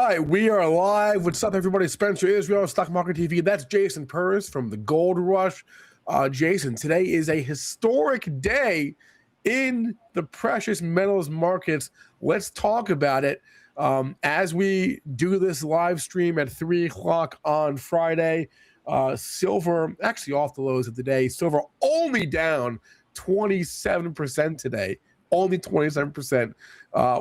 right, we are live. What's up, everybody? Spencer Israel, Stock Market TV. That's Jason Purvis from the Gold Rush. Jason, today is a historic day in the precious metals markets. Let's talk about it as we do this live stream at 3 o'clock on Friday. Silver actually off the lows of the day. Silver only down 27% today. Only 27%.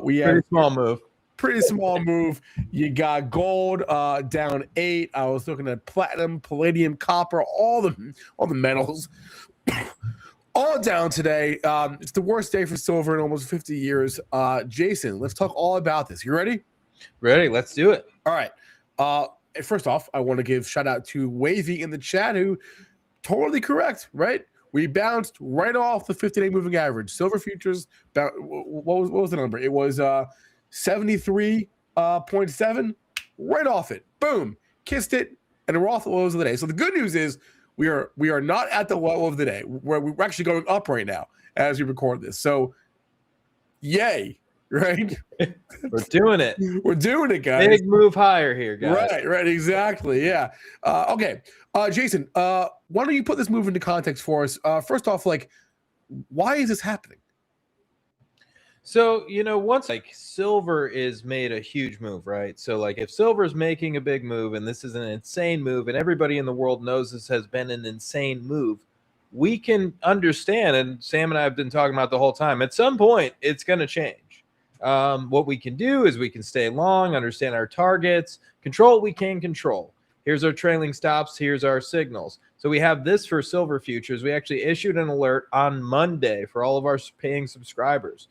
We have pretty small move. Pretty small move. You got gold down 8. I was looking at platinum, palladium, copper, all the metals, all down today. It's the worst day for silver in almost 50 years. Jason, let's talk all about this. You ready? Ready. Let's do it. All right. First off, I want to give shout out to Wavy in the chat, who totally correct, right? We bounced right off the 50-day moving average. Silver futures, what was the number? It was 73.7, right off it. Boom, kissed it, and we're off the lows of the day. So the good news is we are not at the low of the day. We're actually going up right now as we record this. So yay, right? We're doing it. We're doing it, guys. Big move higher here, guys. Right, exactly. Yeah. Okay, Jason, why don't you put this move into context for us? First off, why is this happening? So, once silver is made a huge move, right? So if silver is making a big move and this is an insane move and everybody in the world knows this has been an insane move, we can understand, and Sam and I have been talking about the whole time, at some point it's going to change. What we can do is we can stay long, understand our targets, control what we can control. Here's our trailing stops. Here's our signals. So we have this for silver futures. We actually issued an alert on Monday for all of our paying subscribers.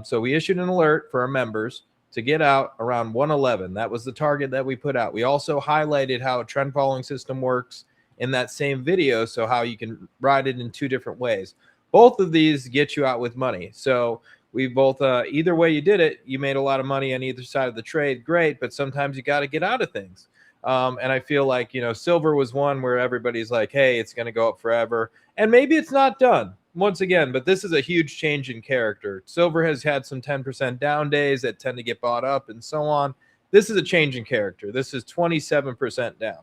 So we issued an alert for our members to get out around 111. That was the target that we put out. We also highlighted how a trend following system works in that same video, so how you can ride it in two different ways. Both of these get you out with money. So we both, either way you did it, you made a lot of money on either side of the trade. Great, but sometimes you got to get out of things. And I feel like, silver was one where everybody's like, hey, it's going to go up forever. And maybe it's not done. Once again, but this is a huge change in character. Silver has had some 10% down days that tend to get bought up and so on. This is a change in character. This is 27% down.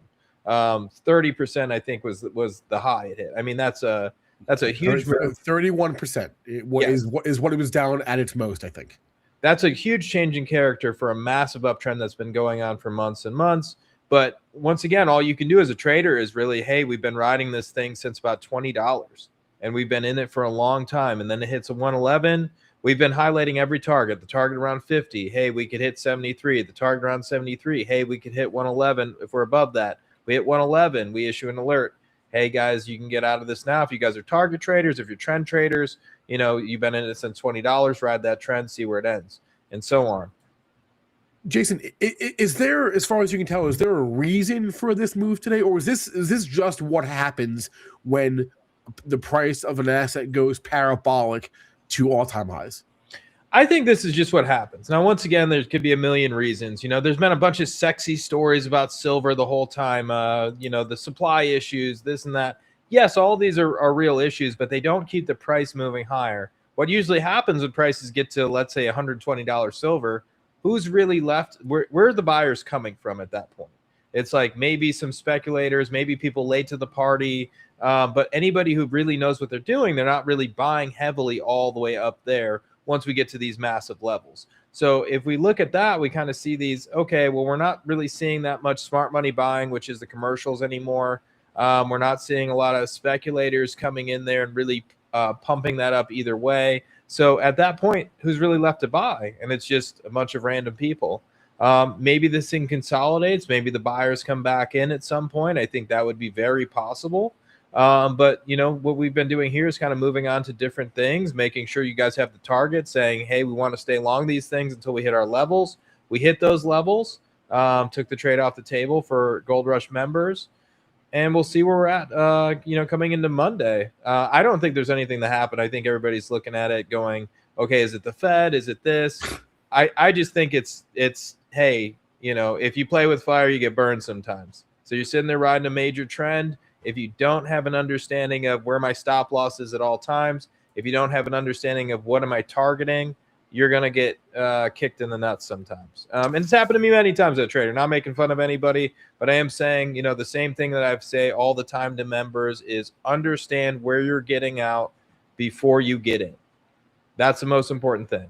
30%, I think, was the high it hit. I mean, that's a huge move. 31% is what it was down at its most, I think. That's a huge change in character for a massive uptrend that's been going on for months and months. But once again, all you can do as a trader is really, hey, we've been riding this thing since about $20. And we've been in it for a long time. And then it hits a 111. We've been highlighting every target. The target around 50. Hey, we could hit 73. The target around 73. Hey, we could hit 111 if we're above that. We hit 111. We issue an alert. Hey, guys, you can get out of this now. If you guys are target traders, if you're trend traders, you've been in it since $20. Ride that trend, see where it ends, and so on. Jason, is there, as far as you can tell, is there a reason for this move today? Or is this just what happens when the price of an asset goes parabolic to all-time highs? I think this is just what happens. Now, once again, there could be a million reasons. There's been a bunch of sexy stories about silver the whole time. The supply issues, this and that. Yes, all of these are real issues, but they don't keep the price moving higher. What usually happens when prices get to, let's say, $120 silver, who's really left? Where are the buyers coming from at that point? It's like maybe some speculators, maybe people late to the party. But anybody who really knows what they're doing, they're not really buying heavily all the way up there once we get to these massive levels. So if we look at that, we kind of see these, okay, well, we're not really seeing that much smart money buying, which is the commercials anymore. We're not seeing a lot of speculators coming in there and really pumping that up either way. So at that point, who's really left to buy? And it's just a bunch of random people. Maybe this thing consolidates. Maybe the buyers come back in at some point. I think that would be very possible. But what we've been doing here is kind of moving on to different things, making sure you guys have the target, saying, hey, we want to stay long these things until we hit our levels. We hit those levels, took the trade off the table for Gold Rush members, and we'll see where we're at, coming into Monday. I don't think there's anything that happened. I think everybody's looking at it going, okay, is it the Fed? Is it this? I just think it's, hey, if you play with fire, you get burned sometimes. So you're sitting there riding a major trend. If you don't have an understanding of where my stop loss is at all times, if you don't have an understanding of what am I targeting, you're going to get kicked in the nuts sometimes. And it's happened to me many times as a trader. Not making fun of anybody, but I am saying, the same thing that I say all the time to members is understand where you're getting out before you get in. That's the most important thing.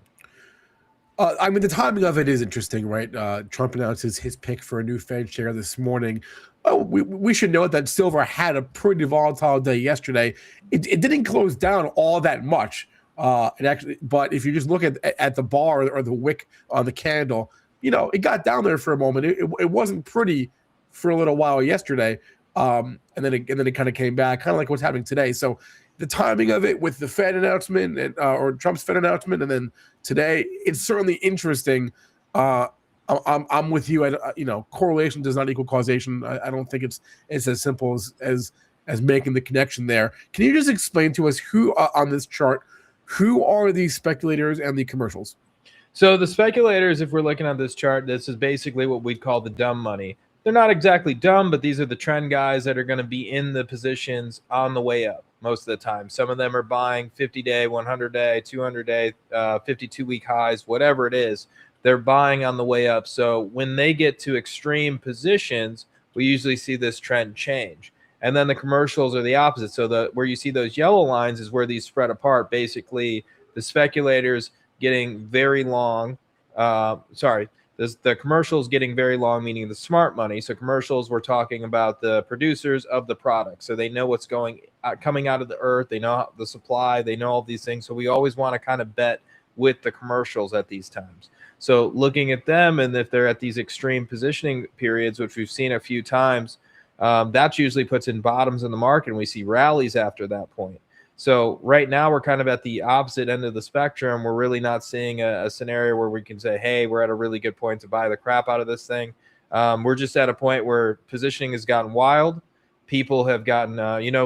I mean, the timing of it is interesting, right? Trump announces his pick for a new Fed chair this morning. We should note that silver had a pretty volatile day yesterday. It didn't close down all that much. It actually, but if you just look at the bar or the wick on the candle, it got down there for a moment. It wasn't pretty for a little while yesterday, and then it kind of came back, kind of like what's happening today. So the timing of it with the Fed announcement or Trump's Fed announcement, and then today, it's certainly interesting. I'm with you. Correlation does not equal causation. I don't think it's as simple as making the connection there. Can you just explain to us who on this chart, who are these speculators and the commercials? So the speculators, if we're looking at this chart, this is basically what we'd call the dumb money. They're not exactly dumb, but these are the trend guys that are going to be in the positions on the way up most of the time. Some of them are buying 50-day, 100-day, 200-day, 52-week highs, whatever it is. They're buying on the way up. So when they get to extreme positions, we usually see this trend change. And then the commercials are the opposite. So where you see those yellow lines is where these spread apart. Basically, the speculators getting very long. The commercials getting very long, meaning the smart money. So commercials, we're talking about the producers of the product. So they know what's coming out of the earth. They know the supply. They know all these things. So we always want to kind of bet with the commercials at these times. So looking at them, and if they're at these extreme positioning periods, which we've seen a few times, that usually puts in bottoms in the market, and we see rallies after that point. So right now we're kind of at the opposite end of the spectrum. We're really not seeing a scenario where we can say, hey, we're at a really good point to buy the crap out of this thing. We're just at a point where positioning has gotten wild. People have gotten,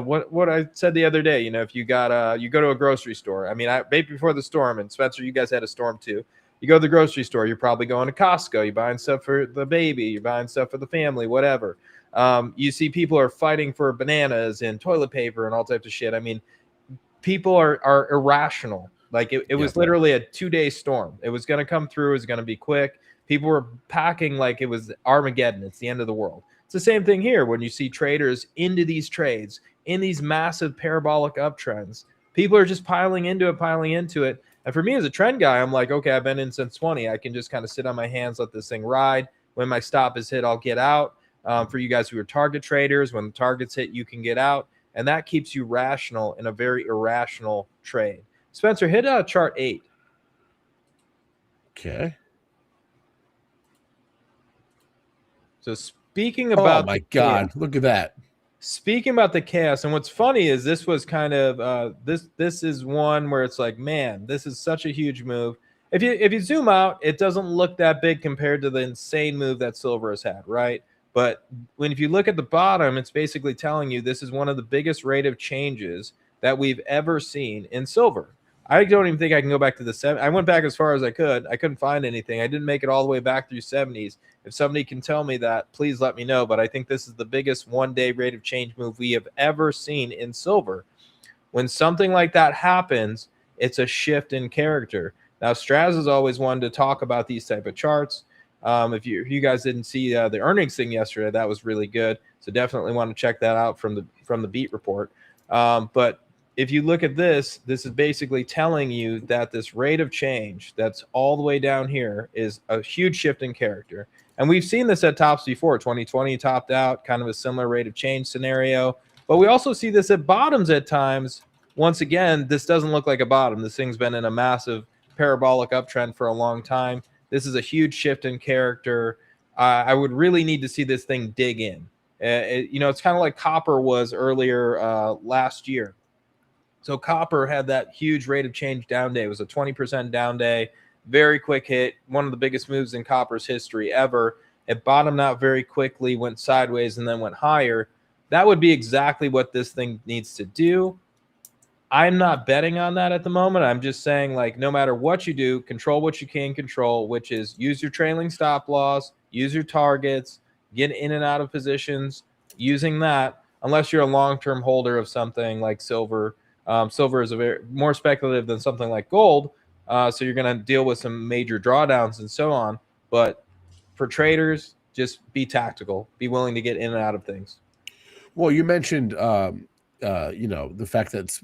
what I said the other day, if you go to a grocery store. I mean, maybe before the storm, and Spencer, you guys had a storm too. You go to the grocery store, you're probably going to Costco. You're buying stuff for the baby. You're buying stuff for the family, whatever. You see people are fighting for bananas and toilet paper and all types of shit. I mean, people are irrational. Like it was literally a 2-day storm. It was going to come through. It was going to be quick. People were packing like it was Armageddon. It's the end of the world. It's the same thing here when you see traders into these trades, in these massive parabolic uptrends. People are just piling into it. And for me as a trend guy, I'm like, okay, I've been in since 20. I can just kind of sit on my hands, let this thing ride. When my stop is hit, I'll get out. For you guys who are target traders, when the target's hit, you can get out. And that keeps you rational in a very irrational trade. Spencer, hit chart 8. Okay. So speaking about my God, look at that. Speaking about the chaos, and what's funny is this was kind of this is one where it's like, man, this is such a huge move. If you zoom out, it doesn't look that big compared to the insane move that silver has had, right? But if you look at the bottom, it's basically telling you this is one of the biggest rate of changes that we've ever seen in silver. I don't even think I can go back to the 70s. I went back as far as I could. I couldn't find anything. I didn't make it all the way back through 70s. If somebody can tell me that, please let me know. But I think this is the biggest one-day rate of change move we have ever seen in silver. When something like that happens, it's a shift in character. Now, Straz has always wanted to talk about these type of charts. If you guys didn't see the earnings thing yesterday, that was really good. So definitely want to check that out from the beat report. But if you look at this is basically telling you that this rate of change that's all the way down here is a huge shift in character. And we've seen this at tops before. 2020 topped out, kind of a similar rate of change scenario. But we also see this at bottoms at times. Once again, this doesn't look like a bottom. This thing's been in a massive parabolic uptrend for a long time. This is a huge shift in character. I would really need to see this thing dig in. It's kind of like copper was earlier last year. So copper had that huge rate of change down day. It was a 20% down day, very quick hit, one of the biggest moves in copper's history ever. It bottomed out very quickly, went sideways, and then went higher. That would be exactly what this thing needs to do. I'm not betting on that at the moment. I'm just saying, like, no matter what you do, control what you can control, which is use your trailing stop loss, use your targets, get in and out of positions using that, unless you're a long-term holder of something like silver. Silver is more speculative than something like gold, So you're going to deal with some major drawdowns and so on. But for traders, just be tactical, be willing to get in and out of things. Well, you mentioned, the fact that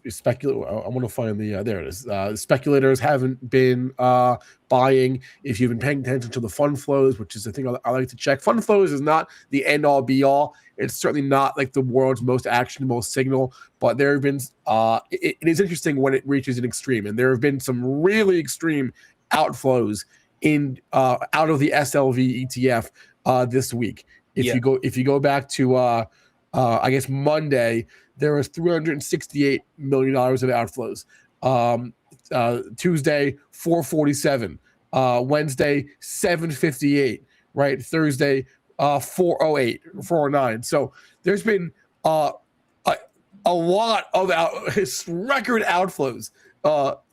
I want to find there it is. Speculators haven't been buying. If you've been paying attention to the fund flows, which is the thing I like to check, fund flows is not the end all be all. It's certainly not like the world's most actionable signal, but there have been, it is interesting when it reaches an extreme, and there have been some really extreme outflows out of the SLV ETF this week. If you go back to I guess Monday, there was $368 million of outflows. Tuesday, 447. Wednesday, 758. Right. Thursday, 408, 409. So there's been a lot of record outflows,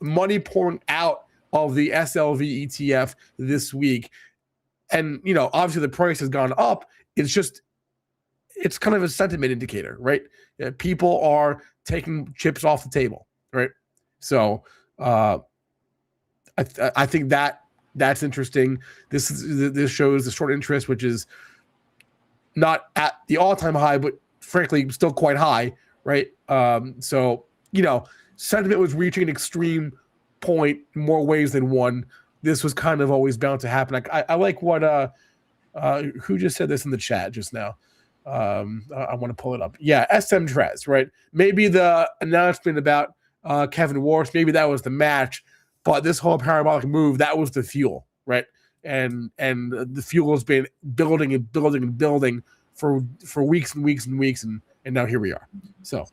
money pouring out of the SLV ETF this week. And, obviously the price has gone up. It's kind of a sentiment indicator, right? People are taking chips off the table, right? So I think that's interesting. This shows the short interest, which is not at the all-time high, but frankly still quite high, right? So sentiment was reaching an extreme point in more ways than one. This was kind of always bound to happen. I like what who just said this in the chat just now. I want to pull it up. Yeah, SM Trez, right? Maybe the announcement about Kevin Warsh, maybe that was the match, but this whole parabolic move, that was the fuel, right? And the fuel has been building and building and building for weeks and weeks and weeks, and now here we are. So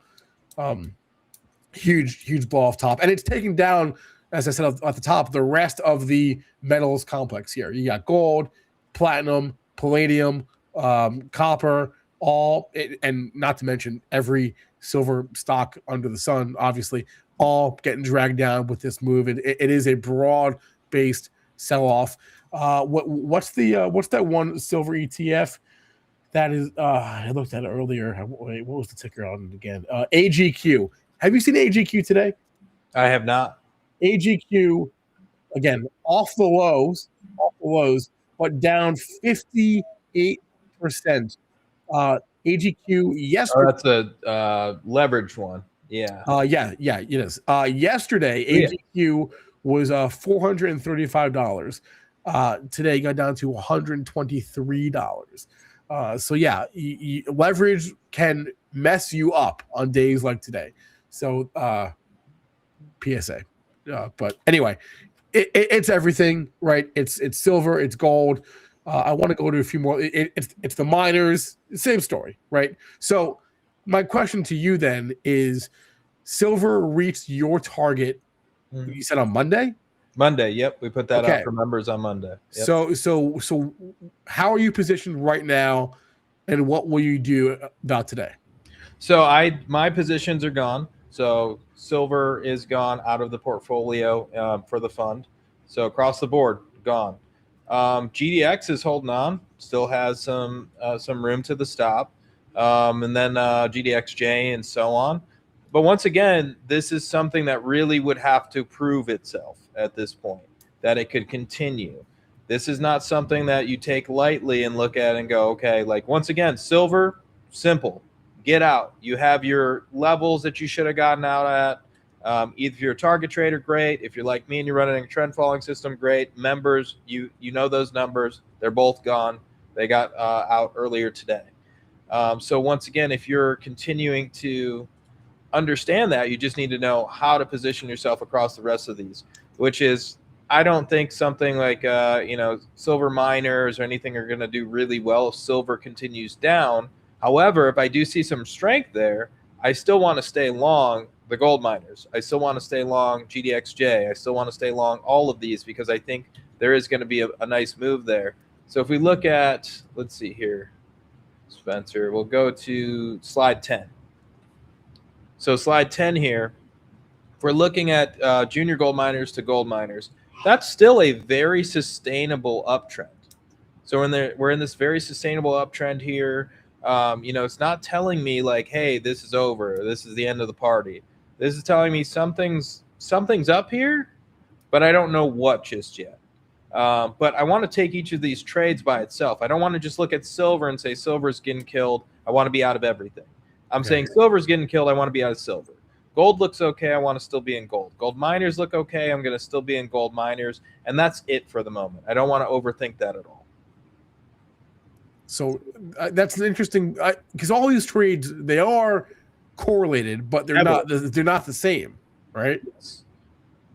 huge ball off top. And it's taking down, as I said at the top, the rest of the metals complex here. You got gold, platinum, palladium, copper, and not to mention every silver stock under the sun, obviously, all getting dragged down with this move. It is a broad-based sell-off. What's that one silver ETF? That is, I looked at it earlier. Wait, what was the ticker on it again? AGQ. Have you seen AGQ today? I have not. AGQ, again, off the lows, but down 58%. AGQ yesterday. Oh, that's a leverage one. Yeah. Yeah, it is. Yesterday, AGQ was $435. Today got down to $123. So yeah, leverage can mess you up on days like today. So PSA. But anyway, it's everything, right? It's silver, it's gold. I want to go to a few more. It's the miners, same story, right? So my question to you then is, silver reached your target, you said on Monday? Monday, yep. We put that out for members on Monday. Yep. So how are you positioned right now, and what will you do about today? So my positions are gone. So silver is gone out of the portfolio for the fund. So across the board, gone. GDX is holding on, still has some room to the stop, and then GDXJ and so on. But once again, this is something that really would have to prove itself at this point, that it could continue. This is not something that you take lightly and look at and go, okay, like once again, silver, simple, get out. You have your levels that you should have gotten out at. If you're a target trader, great. If you're like me and you're running a trend following system, great. Members, you know those numbers. They're both gone. They got out earlier today. So once again, if you're continuing to understand that, you just need to know how to position yourself across the rest of these, which is, I don't think something like silver miners or anything are going to do really well if silver continues down. However, if I do see some strength there, I still want to stay long the gold miners. I still want to stay long GDXJ. I still want to stay long all of these because I think there is going to be a nice move there. So if we look at, let's see here, Spencer, we'll go to slide 10. So slide 10 here, if we're looking at junior gold miners to gold miners, that's still a very sustainable uptrend. So we're in this very sustainable uptrend here. It's not telling me like, hey, this is over. This is the end of the party. This is telling me something's up here, but I don't know what just yet. But I want to take each of these trades by itself. I don't want to just look at silver and say silver's getting killed. I want to be out of everything. I'm saying silver's getting killed. I want to be out of silver. Gold looks okay. I want to still be in gold. Gold miners look okay. I'm going to still be in gold miners. And that's it for the moment. I don't want to overthink that at all. So that's an interesting, because all these trades, they are correlated, but they're not the same, right?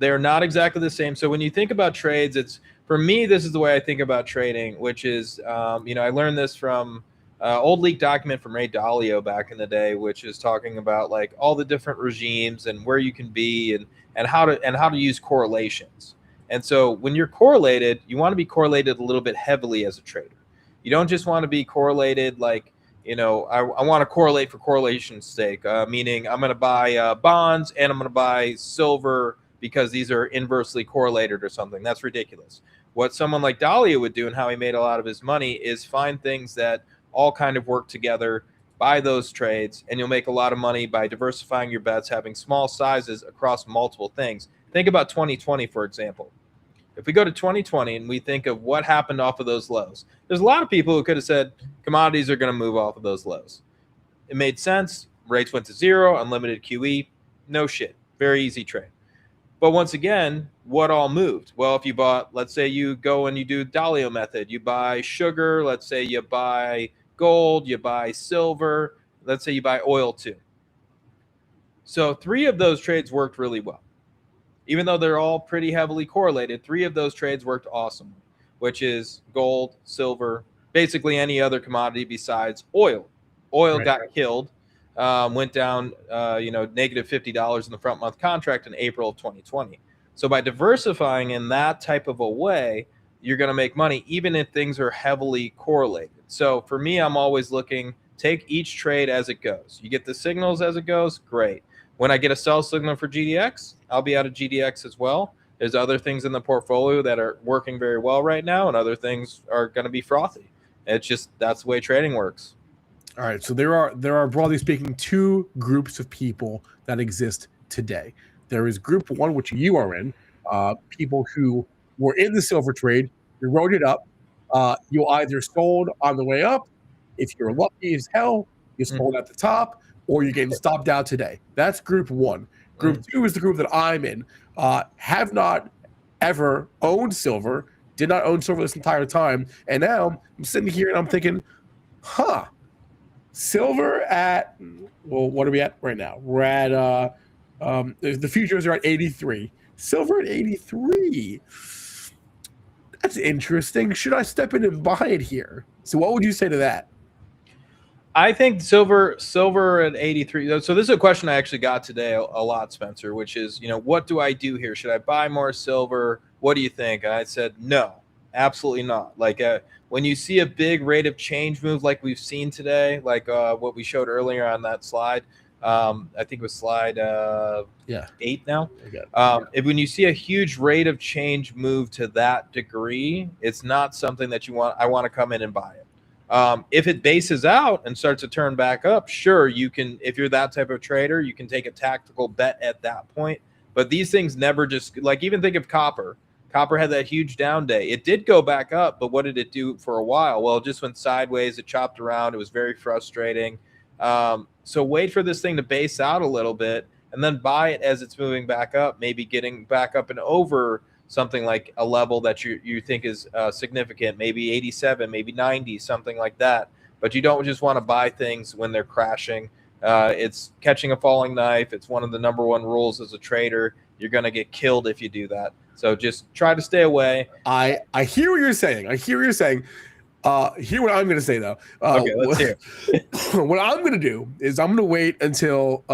They're not exactly the same. So when you think about trades, it's, for me, this is the way I think about trading, which is, I learned this from old leak document from Ray Dalio back in the day, which is talking about like all the different regimes and where you can be and how to use correlations. And so when you're correlated, you want to be correlated a little bit heavily as a trader. You don't just want to be correlated like, I want to correlate for correlation's sake, meaning I'm going to buy bonds and I'm going to buy silver because these are inversely correlated or something. That's ridiculous. What someone like Dalio would do and how he made a lot of his money is find things that all kind of work together, buy those trades, and you'll make a lot of money by diversifying your bets, having small sizes across multiple things. Think about 2020, for example. If we go to 2020 and we think of what happened off of those lows, there's a lot of people who could have said commodities are going to move off of those lows. It made sense. Rates went to zero, unlimited QE, no shit. Very easy trade. But once again, what all moved? Well, if you bought, let's say you go and you do Dalio method, you buy sugar, let's say you buy gold, you buy silver, let's say you buy oil too. So 3 of those trades worked really well. Even though they're all pretty heavily correlated, 3 of those trades worked awesome, which is gold, silver, basically any other commodity besides oil. Oil got killed, went down, negative $50 in the front month contract in April of 2020. So by diversifying in that type of a way, you're going to make money even if things are heavily correlated. So for me, I'm always looking, take each trade as it goes. You get the signals as it goes, great. When I get a sell signal for GDX, I'll be out of GDX as well. There's other things in the portfolio that are working very well right now, and other things are going to be frothy. It's just, that's the way trading works. All right. So there are broadly speaking 2 groups of people that exist today. There is group 1, which you are in, people who were in the silver trade, you wrote it up, you either sold on the way up, if you're lucky as hell, you sold at the top, or you're getting stopped out today. That's group 1. Group 2 is the group that I'm in. Have not ever owned silver, did not own silver this entire time, and now I'm sitting here and I'm thinking, silver at, well, what are we at right now? We're at, the futures are at 83. Silver at 83. That's interesting. Should I step in and buy it here? So what would you say to that? I think silver at 83. So this is a question I actually got today a lot, Spencer, which is, what do I do here? Should I buy more silver? What do you think? And I said, no, absolutely not. Like when you see a big rate of change move like we've seen today, like what we showed earlier on that slide, I think it was slide 8 now. When you see a huge rate of change move to that degree, it's not something that I want to come in and buy it. If it bases out and starts to turn back up, sure, you can, if you're that type of trader, you can take a tactical bet at that point. But these things never just, like, even think of copper. Copper had that huge down day. It did go back up, but what did it do for a while? Well, it just went sideways. It chopped around. It was very frustrating. So wait for this thing to base out a little bit and then buy it as it's moving back up, maybe getting back up and over something like a level that you think is significant, maybe 87, maybe 90, something like that. But you don't just want to buy things when they're crashing. It's catching a falling knife. It's one of the number 1 rules as a trader. You're going to get killed if you do that. So just try to stay away. I hear what you're saying. Hear what I'm going to say, though. Okay, let's hear it. What I'm going to do is I'm going to wait until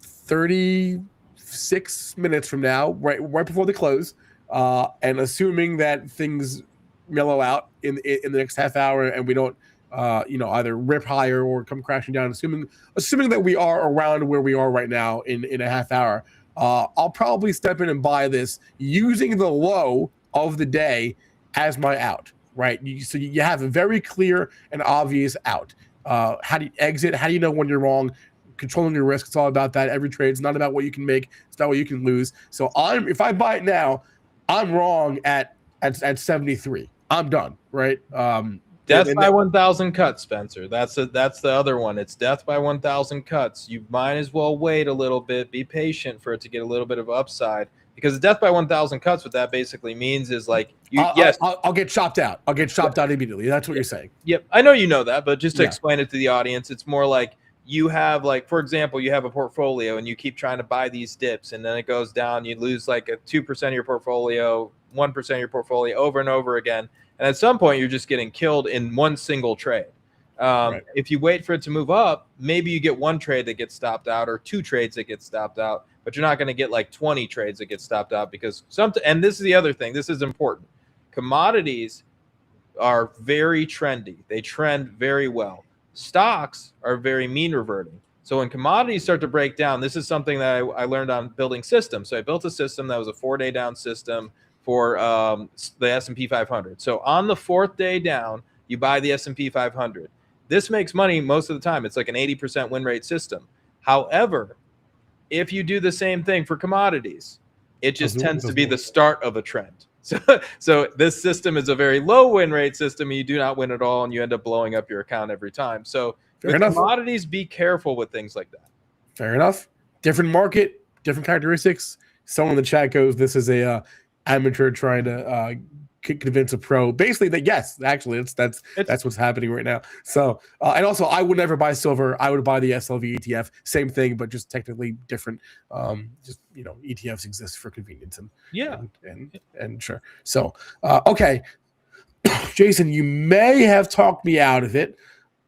36 minutes from now, right before the close, and assuming that things mellow out in the next half hour and we don't either rip higher or come crashing down, assuming that we are around where we are right now in a half hour, I'll probably step in and buy this using the low of the day as my out, right? So you have a very clear and obvious out. How do you exit? How do you know when you're wrong? Controlling your risk. It's all about that. Every trade is not about what you can make. It's about what you can lose. So if I buy it now, I'm wrong at 73. I'm done, right? Death by 1,000 cuts, Spencer. That's the other one. It's death by 1,000 cuts. You might as well wait a little bit, be patient for it to get a little bit of upside, because death by 1,000 cuts, what that basically means is like I'll get chopped out. I'll get chopped out immediately. That's what you're saying. Yep, I know you know that, but just to explain it to the audience, it's more like you have, like, for example, you have a portfolio and you keep trying to buy these dips, and then it goes down. You lose like a 2% of your portfolio, 1% of your portfolio over and over again. And at some point, you're just getting killed in one single trade. Right. If you wait for it to move up, maybe you get one trade that gets stopped out or two trades that get stopped out, but you're not going to get like 20 trades that get stopped out because and this is the other thing. This is important. Commodities are very trendy. They trend very well. Stocks are very mean reverting. So when commodities start to break down, this is something that I learned on building systems. So I built a system that was a 4-day down system for the S&P 500. So on the 4th day down, you buy the S&P 500. This makes money most of the time. It's like an 80% win rate system. However, if you do the same thing for commodities, it just tends to be the start of a trend. So this system is a very low win rate system, and you do not win at all, and you end up blowing up your account every time. So with commodities, be careful with things like that. Fair enough. Different market, different characteristics. Someone in the chat goes, this is a amateur trying to convince a pro. Basically, that yes, actually, that's what's happening right now. So, and also, I would never buy silver. I would buy the SLV ETF. Same thing, but just technically different. Just ETFs exist for convenience and sure. So, okay, Jason, you may have talked me out of it.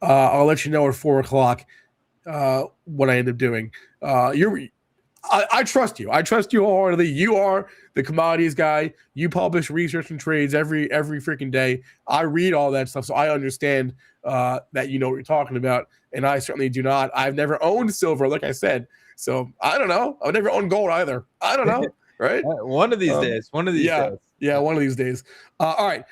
I'll let you know at 4:00 what I end up doing. I trust you. I trust you wholeheartedly. You are the commodities guy. You publish research and trades every freaking day. I read all that stuff, so I understand that you know what you're talking about, and I certainly do not. I've never owned silver, like I said, so I don't know. I've never owned gold either. I don't know, right? One of these days. One of these days. Yeah, one of these days. All right.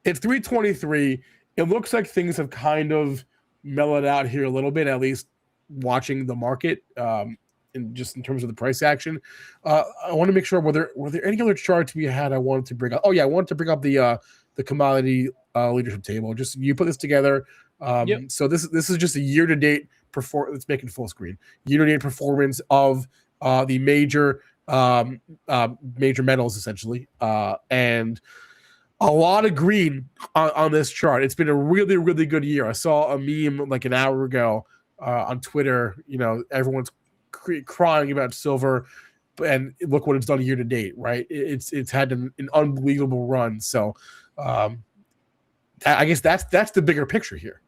It's 3:23. It looks like things have kind of mellowed out here a little bit, at least watching the market in terms of the price action. I want to make sure, were there any other charts we had I wanted to bring up? Oh yeah, I wanted to bring up the commodity leadership table. Just you put this together. So this is just a year-to-date performance. Let's make it full screen. Year-to-date performance of the major metals essentially, and a lot of green on this chart. It's been a really, really good year. I saw a meme like an hour ago on Twitter. Everyone's crying about silver, and look what it's done year to date, right? It's had an unbelievable run. So I guess that's the bigger picture here.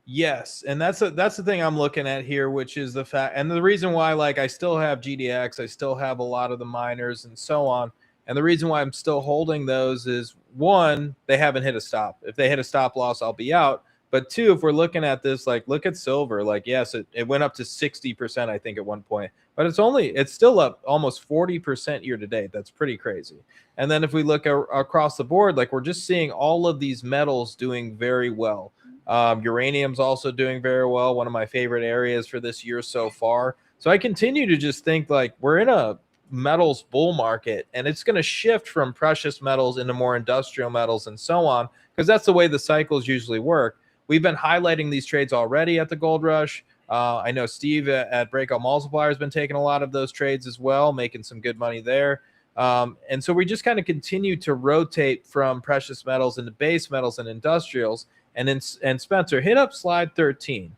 Yes, and that's the thing I'm looking at here, which is the fact, and the reason why, like, I still have GDX, I still have a lot of the miners and so on. And the reason why I'm still holding those is, one, they haven't hit a stop. If they hit a stop loss, I'll be out. But two, if we're looking at this, like, look at silver. Like, yes, it went up to 60%, I think, at one point. But it's still up almost 40% year to date. That's pretty crazy. And then if we look across the board, like, we're just seeing all of these metals doing very well. Uranium's also doing very well, one of my favorite areas for this year so far. So I continue to just think, like, we're in a metals bull market, and it's going to shift from precious metals into more industrial metals and so on, because that's the way the cycles usually work. We've been highlighting these trades already at the Gold Rush. I know Steve at Breakout Multiplier has been taking a lot of those trades as well, making some good money there. And so we just kind of continue to rotate from precious metals into base metals and industrials. And Spencer, hit up slide 13.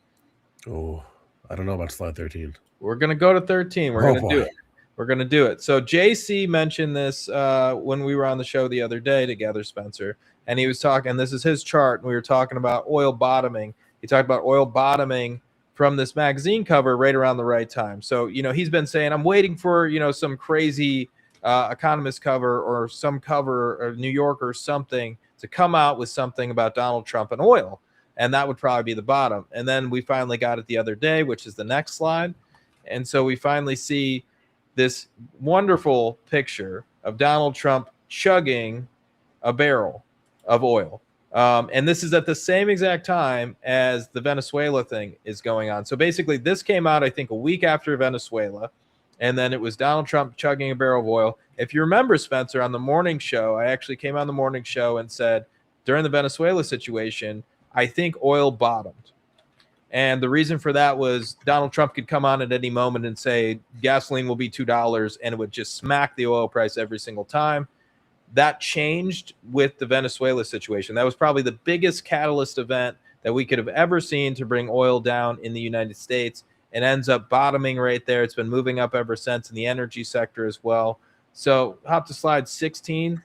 Oh, I don't know about slide 13. We're going to go to 13. We're going to do it. We're going to do it. So JC mentioned this when we were on the show the other day together, Spencer, and he was talking, this is his chart, and we were talking about oil bottoming. He talked about oil bottoming from this magazine cover right around the right time. So, he's been saying, I'm waiting for, some crazy economist cover or some cover or New York or something to come out with something about Donald Trump and oil. And that would probably be the bottom. And then we finally got it the other day, which is the next slide. And so we finally see this wonderful picture of Donald Trump chugging a barrel of oil. And this is at the same exact time as the Venezuela thing is going on. So basically this came out, I think, a week after Venezuela. and then it was Donald Trump chugging a barrel of oil. If you remember, Spencer, on the morning show, I actually came on the morning show and said during the Venezuela situation, I think oil bottomed. And the reason for that was Donald Trump could come on at any moment and say gasoline will be $2, and it would just smack the oil price every single time. That changed with the Venezuela situation. That was probably the biggest catalyst event that we could have ever seen to bring oil down in the United States. It ends up bottoming right there. It's been moving up ever since in the energy sector as well. So hop to slide 16.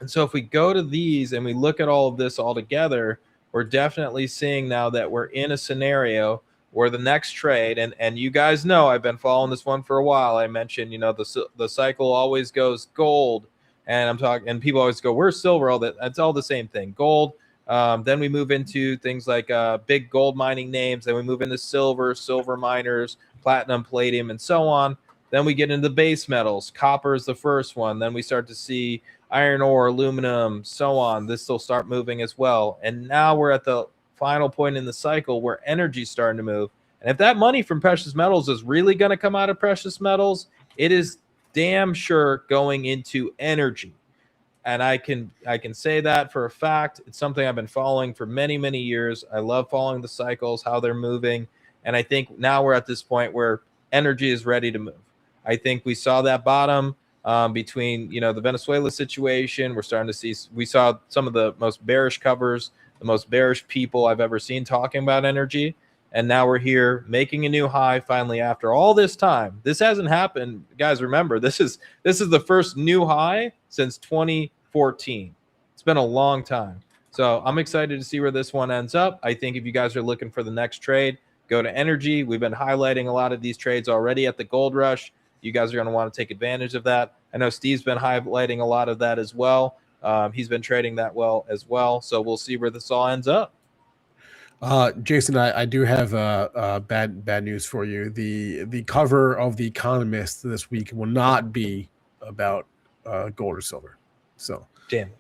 And so if we go to these and we look at all of this all together, we're definitely seeing now that we're in a scenario where the next trade, and you guys know I've been following this one for a while. I mentioned, the cycle always goes gold, and I'm talking, and people always go, where's silver? All that, that's all the same thing. Gold. Then we move into things like big gold mining names. Then we move into silver miners, platinum, palladium, and so on. Then we get into the base metals. Copper is the first one. Then we start to see iron ore, aluminum, so on. This will start moving as well. And now we're at the final point in the cycle where energy is starting to move. And if that money from precious metals is really going to come out of precious metals, it is damn sure going into energy. And I can say that for a fact. It's something I've been following for many, many years. I love following the cycles, how they're moving. And I think now we're at this point where energy is ready to move. I think we saw that bottom between, the Venezuela situation. We saw some of the most bearish covers, the most bearish people I've ever seen talking about energy. And now we're here making a new high finally after all this time. This hasn't happened. Guys, remember, this is the first new high since 2014. It's been a long time. So I'm excited to see where this one ends up. I think if you guys are looking for the next trade, go to energy. We've been highlighting a lot of these trades already at the gold rush. You guys are going to want to take advantage of that. I know Steve's been highlighting a lot of that as well. He's been trading that well as well. So we'll see where this all ends up. Jason, I do have bad news for you. The cover of The Economist this week will not be about gold or silver. So damn.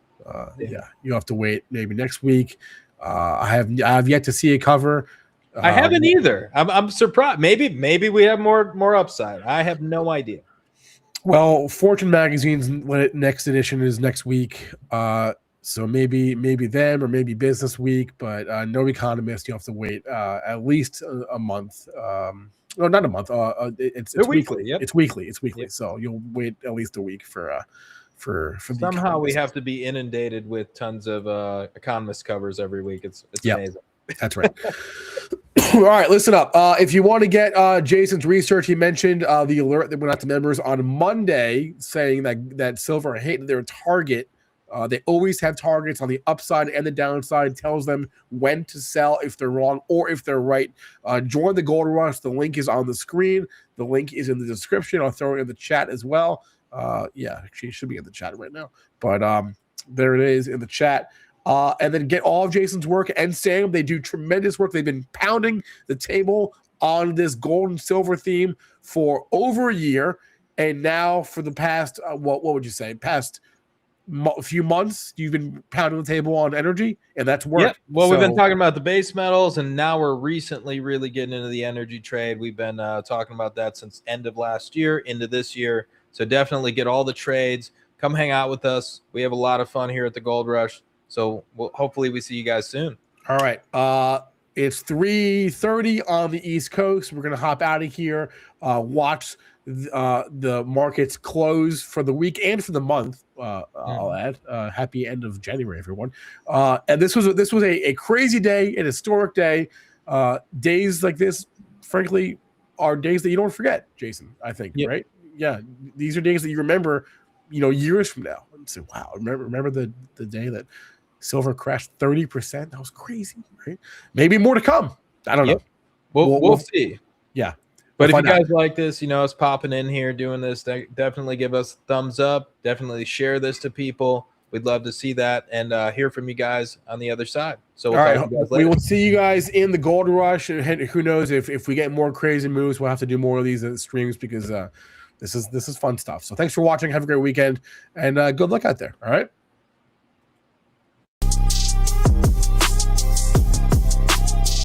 Yeah, you have to wait maybe next week. I have yet to see a cover. I haven't either. I'm surprised. Maybe we have more upside. I have no idea. Well, Fortune Magazine's next edition is next week. So maybe them or maybe Business Week, but no Economist. You have to wait at least a month. No, not a month. It's weekly. Yep. It's weekly. Yep. So you'll wait at least a week for somehow we have to be inundated with tons of Economist covers every week. It's amazing. That's right. All right, listen up. If you want to get Jason's research, he mentioned the alert that went out to members on Monday saying that silver hit their target. They always have targets on the upside and the downside. Tells them when to sell if they're wrong or if they're right. Join the Gold Rush. The link is on the screen. The link is in the description. I'll throw it in the chat as well. Yeah, actually, it should be in the chat right now. But there it is in the chat. And then get all of Jason's work and Sam. They do tremendous work. They've been pounding the table on this gold and silver theme for over a year. And now for the past, what would you say, past few months, you've been pounding the table on energy, and that's work. Yep. Well, we've been talking about the base metals, and now we're recently really getting into the energy trade. We've been talking about that since end of last year into this year. So definitely get all the trades. Come hang out with us. We have a lot of fun here at the Gold Rush. So hopefully we see you guys soon. All right. It's 3:30 on the East Coast. We're going to hop out of here, watch the markets close for the week and for the month. I'll add. Happy end of January, everyone. And this was a crazy day, an historic day. Days like this, frankly, are days that you don't forget, Jason, I think, right? Yeah. These are days that you remember, years from now. And say, wow, remember the day that silver crashed 30%? That was crazy, right? Maybe more to come. I don't know. We'll see. Yeah. But if you guys like this, us popping in here, doing this, definitely give us a thumbs up. Definitely share this to people. We'd love to see that and hear from you guys on the other side. So we'll talk to you guys later. We will see you guys in the Gold Rush. And who knows, if we get more crazy moves, we'll have to do more of these streams because this is fun stuff. So thanks for watching. Have a great weekend and good luck out there. All right.